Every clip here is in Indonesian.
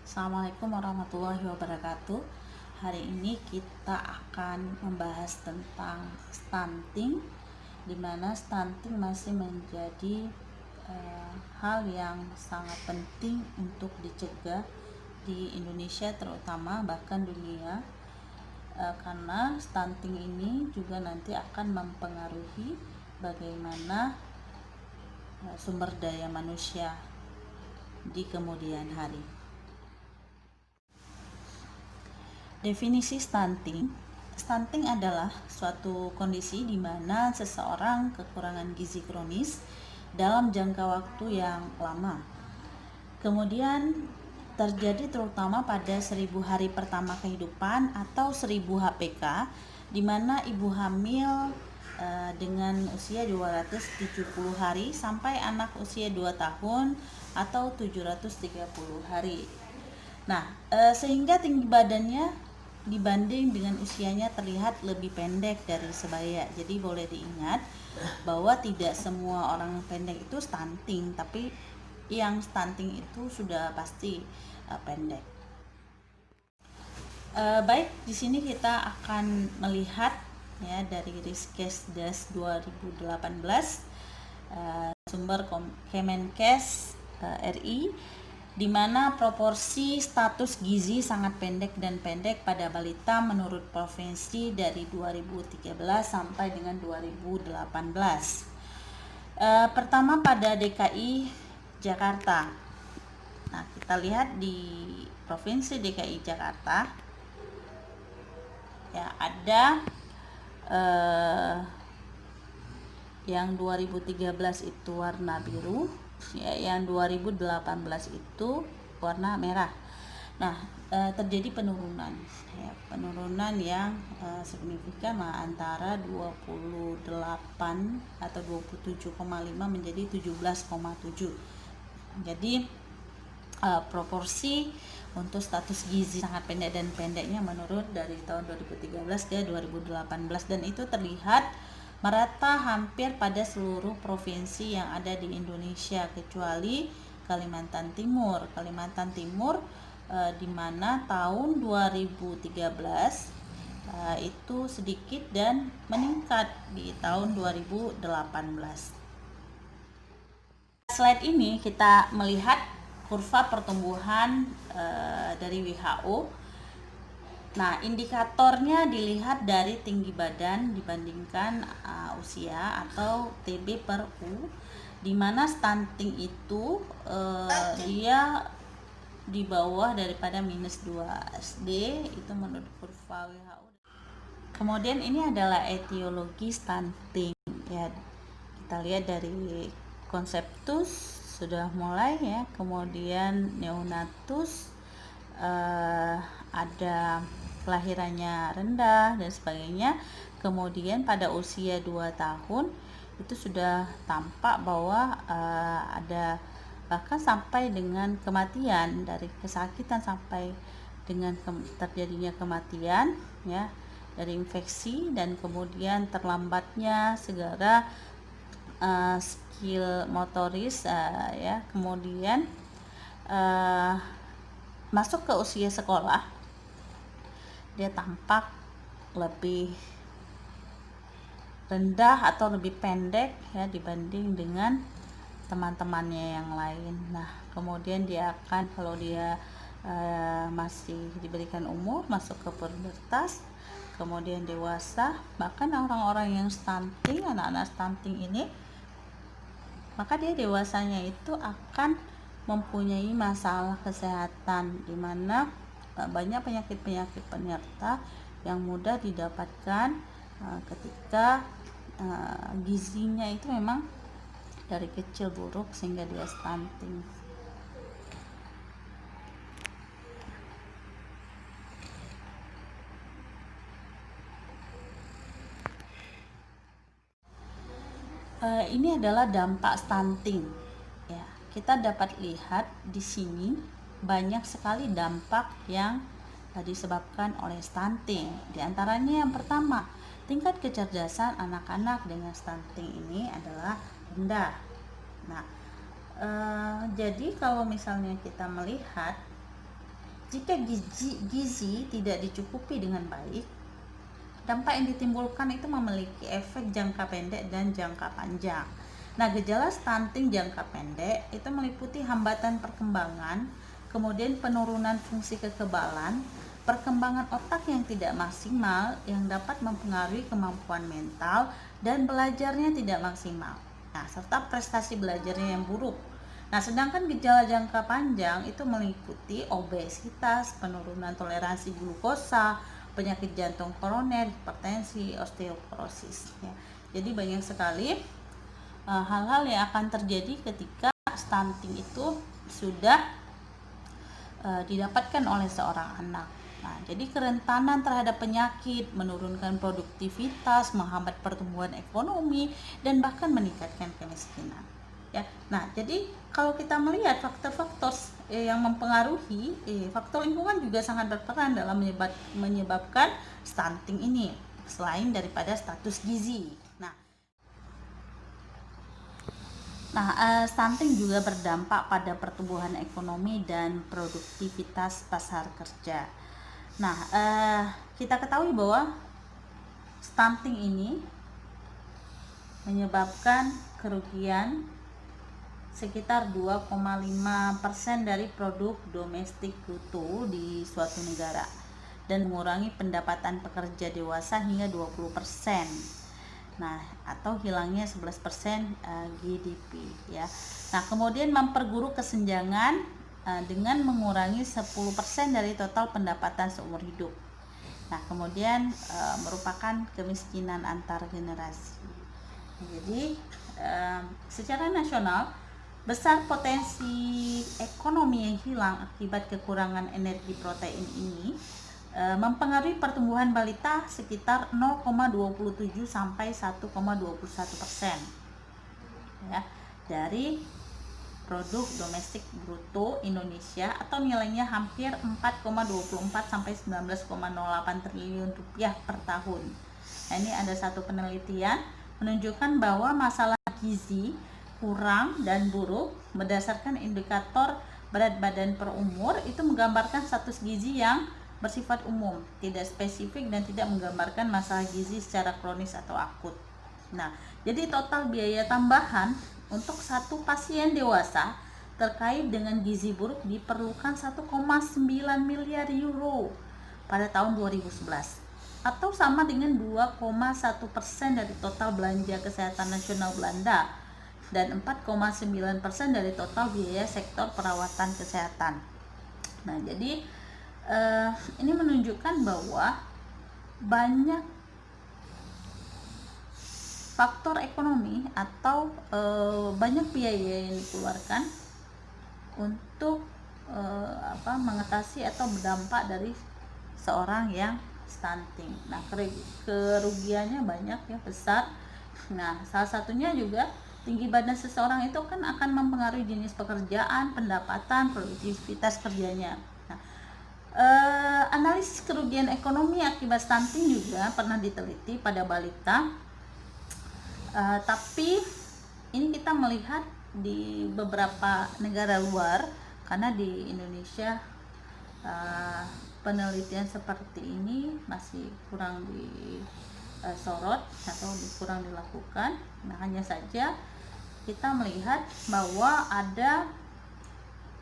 Assalamualaikum warahmatullahi wabarakatuh. Hari ini kita akan membahas tentang stunting, di mana stunting masih menjadi hal yang sangat penting untuk dicegah di Indonesia terutama, bahkan dunia, karena stunting ini juga nanti akan mempengaruhi bagaimana sumber daya manusia di kemudian hari. Definisi stunting. Stunting adalah suatu kondisi di mana seseorang kekurangan gizi kronis dalam jangka waktu yang lama. Kemudian terjadi terutama pada 1000 hari pertama kehidupan atau 1000 HPK, di mana ibu hamil dengan usia 270 hari sampai anak usia 2 tahun atau 730 hari. Nah, sehingga tinggi badannya dibanding dengan usianya terlihat lebih pendek dari sebaya. Jadi boleh diingat bahwa tidak semua orang pendek itu stunting, tapi yang stunting itu sudah pasti pendek. Baik, di sini kita akan melihat ya dari Riskesdas 2018, sumber Kemenkes RI, di mana proporsi status gizi sangat pendek dan pendek pada balita menurut provinsi dari 2013 sampai dengan 2018. Pertama pada DKI Jakarta. Nah, kita lihat di provinsi DKI Jakarta ya ada yang 2013 itu warna biru, ya, yang 2018 itu warna merah. Nah, terjadi penurunan yang signifikan antara 28 atau 27,5 menjadi 17,7. Jadi proporsi untuk status gizi sangat pendek dan pendeknya menurun dari tahun 2013 ke 2018, dan itu terlihat merata hampir pada seluruh provinsi yang ada di Indonesia kecuali Kalimantan Timur. Kalimantan Timur di mana tahun 2013 itu sedikit dan meningkat di tahun 2018. Slide ini kita melihat kurva pertumbuhan dari WHO. Nah, indikatornya dilihat dari tinggi badan dibandingkan usia atau TB per U, di mana stunting itu dia di bawah daripada -2 SD itu menurut kurva WHO. Kemudian ini adalah etiologi stunting ya. Kita lihat dari konseptus sudah mulai ya, kemudian neonatus, ada kelahirannya rendah dan sebagainya. Kemudian pada usia 2 tahun itu sudah tampak bahwa ada bahkan sampai dengan kematian, dari kesakitan sampai dengan terjadinya kematian ya dari infeksi, dan kemudian terlambatnya segala skill motoris ya. Kemudian masuk ke usia sekolah, dia tampak lebih rendah atau lebih pendek ya dibanding dengan teman-temannya yang lain. Nah, kemudian dia akan, kalau dia masih diberikan umur, masuk ke pubertas, kemudian dewasa, bahkan orang-orang yang stunting, anak-anak stunting ini, maka dia dewasanya itu akan mempunyai masalah kesehatan, di mana banyak penyakit-penyakit penyerta yang mudah didapatkan ketika gizinya itu memang dari kecil buruk sehingga dia stunting. Ini adalah dampak stunting ya. Kita dapat lihat di sini banyak sekali dampak yang disebabkan oleh stunting. Di antaranya yang pertama, tingkat kecerdasan anak-anak dengan stunting ini adalah rendah. Nah, jadi kalau misalnya kita melihat Jika gizi tidak dicukupi dengan baik, dampak yang ditimbulkan itu memiliki efek jangka pendek dan jangka panjang. Nah, gejala stunting jangka pendek itu meliputi hambatan perkembangan, kemudian penurunan fungsi kekebalan, perkembangan otak yang tidak maksimal yang dapat mempengaruhi kemampuan mental dan belajarnya tidak maksimal. Nah, serta prestasi belajarnya yang buruk. Nah, sedangkan gejala jangka panjang itu meliputi obesitas, penurunan toleransi glukosa, penyakit jantung koroner, hipertensi, osteoporosis. Ya. Jadi banyak sekali hal-hal yang akan terjadi ketika stunting itu sudah didapatkan oleh seorang anak. Nah, jadi kerentanan terhadap penyakit, menurunkan produktivitas, menghambat pertumbuhan ekonomi, dan bahkan meningkatkan kemiskinan. Ya, nah jadi kalau kita melihat faktor-faktor yang mempengaruhi, faktor lingkungan juga sangat berperan dalam menyebabkan stunting ini, selain daripada status gizi. Stunting juga berdampak pada pertumbuhan ekonomi dan produktivitas pasar kerja. Kita ketahui bahwa stunting ini menyebabkan kerugian sekitar 2,5% dari produk domestik bruto di suatu negara dan mengurangi pendapatan pekerja dewasa hingga 20%. Atau hilangnya 11% GDP ya. Nah, kemudian memperburuk kesenjangan dengan mengurangi 10% dari total pendapatan seumur hidup. Nah, kemudian merupakan kemiskinan antar generasi. Jadi, secara nasional besar potensi ekonomi yang hilang akibat kekurangan energi protein ini mempengaruhi pertumbuhan balita sekitar 0,27 sampai 1,21% ya, dari produk domestik bruto Indonesia, atau nilainya hampir 4,24 sampai 19,08 triliun rupiah per tahun. Nah, ini ada satu penelitian menunjukkan bahwa masalah gizi kurang dan buruk berdasarkan indikator berat badan per umur itu menggambarkan status gizi yang bersifat umum, tidak spesifik dan tidak menggambarkan masalah gizi secara kronis atau akut. Nah, jadi total biaya tambahan untuk satu pasien dewasa terkait dengan gizi buruk diperlukan 1,9 miliar euro pada tahun 2011, atau sama dengan 2,1% dari total belanja kesehatan nasional Belanda dan 4,9% dari total biaya sektor perawatan kesehatan. Nah, jadi ini menunjukkan bahwa banyak faktor ekonomi atau banyak biaya yang dikeluarkan untuk mengatasi atau berdampak dari seorang yang stunting. Nah, kerugiannya banyak ya, besar. Nah, salah satunya juga tinggi badan seseorang itu kan akan mempengaruhi jenis pekerjaan, pendapatan, produktivitas kerjanya. Analisis kerugian ekonomi akibat stunting juga pernah diteliti pada balita, tapi ini kita melihat di beberapa negara luar, karena di Indonesia penelitian seperti ini masih kurang disorot atau kurang dilakukan. Nah, hanya saja kita melihat bahwa ada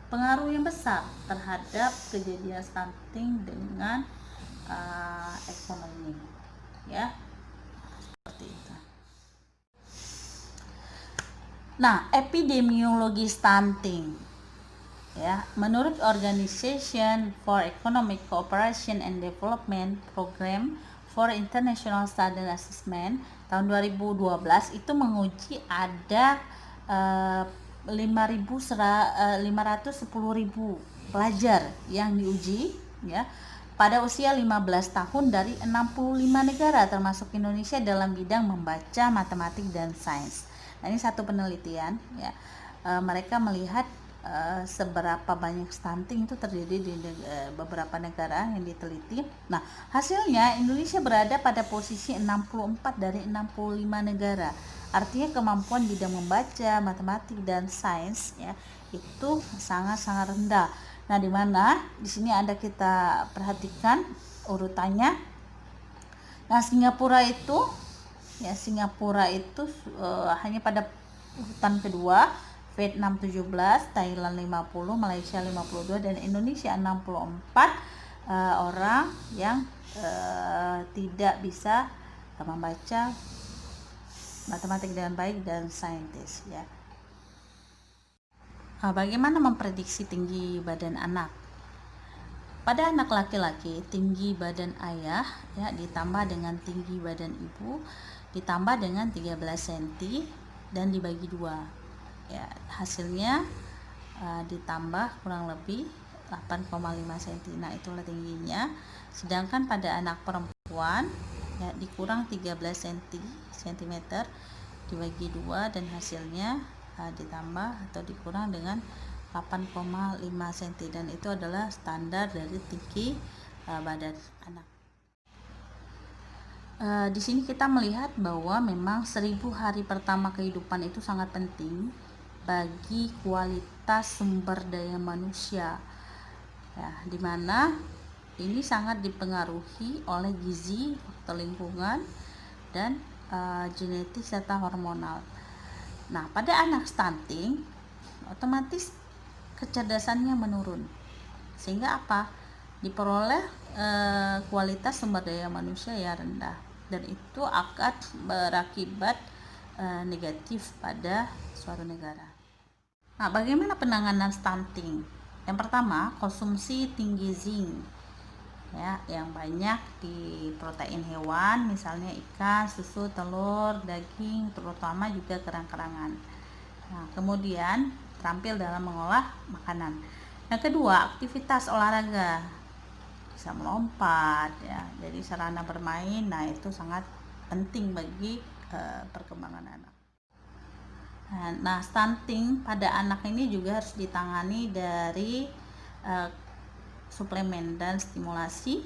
pengaruh yang besar terhadap kejadian stunting dengan ekonomi ya, seperti itu. Nah, epidemiologi stunting ya, menurut Organization for Economic Cooperation and Development Program for International Study Assessment tahun 2012 itu menguji ada 510.000 pelajar yang diuji ya pada usia 15 tahun dari 65 negara termasuk Indonesia dalam bidang membaca, matematik dan sains. Nah, ini satu penelitian ya. Mereka melihat seberapa banyak stunting itu terjadi di beberapa negara yang diteliti. Nah, hasilnya Indonesia berada pada posisi 64 dari 65 negara. Artinya kemampuan bidang membaca, matematik dan sains ya itu sangat-sangat rendah. Nah, di mana di sini ada kita perhatikan urutannya. Nah, Singapura itu hanya pada urutan kedua, Vietnam 17, Thailand 50, Malaysia 52, dan Indonesia 64 orang yang tidak bisa membaca matematik dengan baik dan saintis ya. Bagaimana memprediksi tinggi badan anak? Pada anak laki-laki, tinggi badan ayah ya ditambah dengan tinggi badan ibu ditambah dengan 13 cm dan dibagi 2. Ya, hasilnya ditambah kurang lebih 8,5 cm. Nah, itulah tingginya. Sedangkan pada anak perempuan ya dikurang 13 cm dibagi 2 dan hasilnya ditambah atau dikurang dengan 8,5 cm, dan itu adalah standar dari tinggi badan anak. Di sini kita melihat bahwa memang 1000 hari pertama kehidupan itu sangat penting bagi kualitas sumber daya manusia ya, dimana ini sangat dipengaruhi oleh gizi, faktor lingkungan, dan genetik serta hormonal. Nah, pada anak stunting otomatis kecerdasannya menurun, sehingga apa? Diperoleh kualitas sumber daya manusia yang rendah, dan itu akan berakibat negatif pada suatu negara. Nah, bagaimana penanganan stunting? Yang pertama, konsumsi tinggi zinc ya, yang banyak di protein hewan, misalnya ikan, susu, telur, daging, terutama juga kerang-kerangan. Nah, kemudian terampil dalam mengolah makanan. Yang kedua, aktivitas olahraga, bisa melompat ya, jadi sarana bermain. Nah, itu sangat penting bagi perkembangan anak. Nah, stunting pada anak ini juga harus ditangani dari suplemen dan stimulasi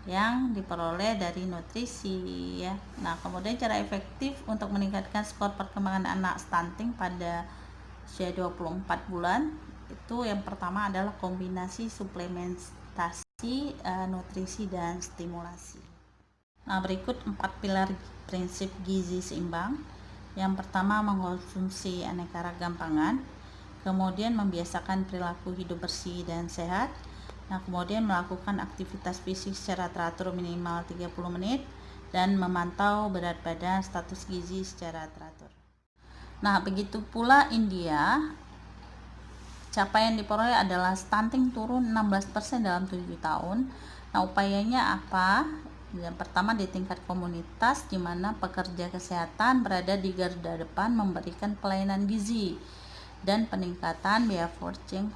yang diperoleh dari nutrisi ya. Nah, kemudian cara efektif untuk meningkatkan skor perkembangan anak stunting pada usia 24 bulan itu yang pertama adalah kombinasi suplementasi, nutrisi, dan stimulasi. Nah, berikut 4 pilar prinsip gizi seimbang. Yang pertama, mengkonsumsi aneka ragam pangan, kemudian membiasakan perilaku hidup bersih dan sehat. Nah, kemudian melakukan aktivitas fisik secara teratur minimal 30 menit dan memantau berat badan, status gizi secara teratur. Nah, begitu pula India, capaian diperoleh adalah stunting turun 16% dalam 7 tahun. Nah, upayanya apa? Yang pertama, di tingkat komunitas, di mana pekerja kesehatan berada di garda depan memberikan pelayanan gizi dan peningkatan behavior change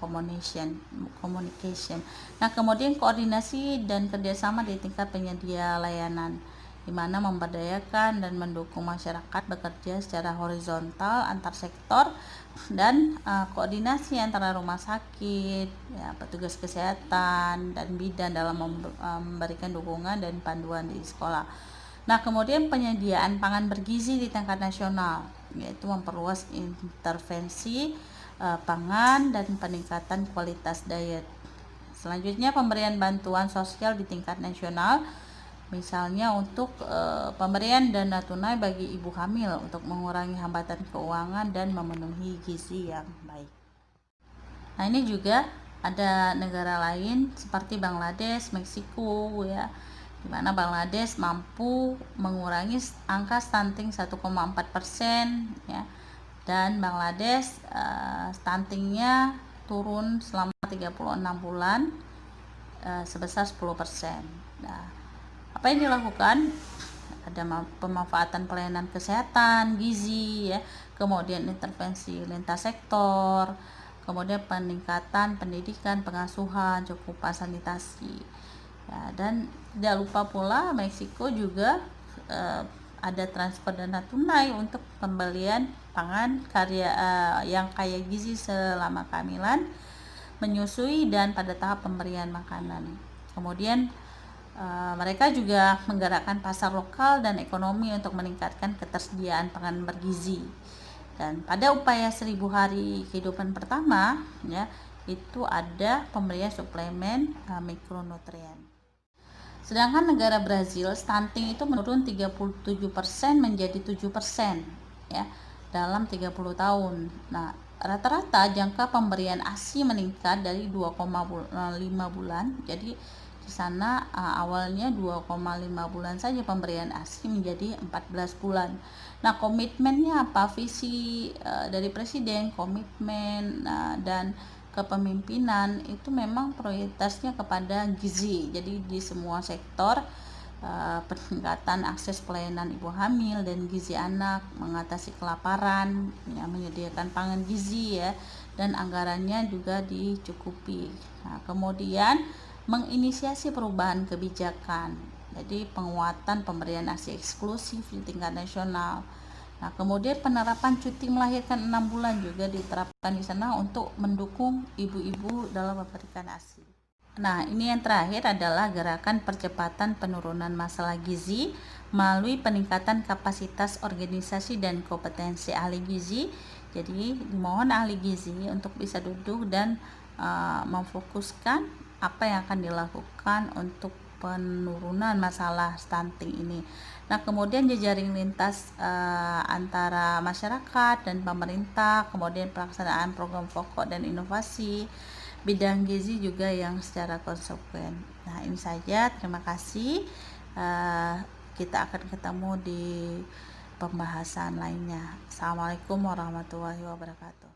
communication. Nah, kemudian koordinasi dan kerjasama di tingkat penyedia layanan, di mana memberdayakan dan mendukung masyarakat bekerja secara horizontal antar sektor, dan koordinasi antara rumah sakit, ya, petugas kesehatan, dan bidan dalam memberikan dukungan dan panduan di sekolah. Nah, kemudian penyediaan pangan bergizi di tingkat nasional, yaitu memperluas intervensi pangan dan peningkatan kualitas diet. Selanjutnya, pemberian bantuan sosial di tingkat nasional, misalnya untuk pemberian dana tunai bagi ibu hamil untuk mengurangi hambatan keuangan dan memenuhi gizi yang baik. Nah, ini juga ada negara lain seperti Bangladesh, Meksiko ya, di mana Bangladesh mampu mengurangi angka stunting 1,4% ya, dan Bangladesh stuntingnya turun selama 36 bulan sebesar 10%. Nah, apa yang dilakukan? Ada pemanfaatan pelayanan kesehatan, gizi ya, kemudian intervensi lintas sektor, kemudian peningkatan pendidikan, pengasuhan, cakupan sanitasi ya, dan tidak lupa pula Meksiko juga ada transfer dana tunai untuk pembelian pangan yang kaya gizi selama kehamilan, menyusui, dan pada tahap pemberian makanan. Kemudian mereka juga menggerakkan pasar lokal dan ekonomi untuk meningkatkan ketersediaan pangan bergizi. Dan pada upaya 1000 hari kehidupan pertama ya, itu ada pemberian suplemen mikronutrien. Sedangkan negara Brazil, stunting itu menurun 37% menjadi 7% ya dalam 30 tahun. Nah, rata-rata jangka pemberian ASI meningkat dari 2,5 bulan. Jadi di sana awalnya 2,5 bulan saja pemberian ASI menjadi 14 bulan. Nah, komitmennya apa? Visi dari presiden, komitmen dan kepemimpinan itu memang prioritasnya kepada gizi. Jadi di semua sektor peningkatan akses pelayanan ibu hamil dan gizi anak, mengatasi kelaparan, ya, menyediakan pangan gizi ya, dan anggarannya juga dicukupi. Nah, kemudian menginisiasi perubahan kebijakan. Jadi penguatan pemberian ASI eksklusif di tingkat nasional. Nah, kemudian penerapan cuti melahirkan 6 bulan juga diterapkan di sana untuk mendukung ibu-ibu dalam memberikan ASI. Nah, ini yang terakhir adalah gerakan percepatan penurunan masalah gizi melalui peningkatan kapasitas organisasi dan kompetensi ahli gizi. Jadi, dimohon ahli gizi untuk bisa duduk dan memfokuskan apa yang akan dilakukan untuk penurunan masalah stunting ini. Nah, kemudian jejaring lintas antara masyarakat dan pemerintah, kemudian pelaksanaan program pokok dan inovasi bidang gizi juga yang secara konsekuen. Nah, ini saja. Terima kasih. Kita akan ketemu di pembahasan lainnya. Assalamualaikum warahmatullahi wabarakatuh.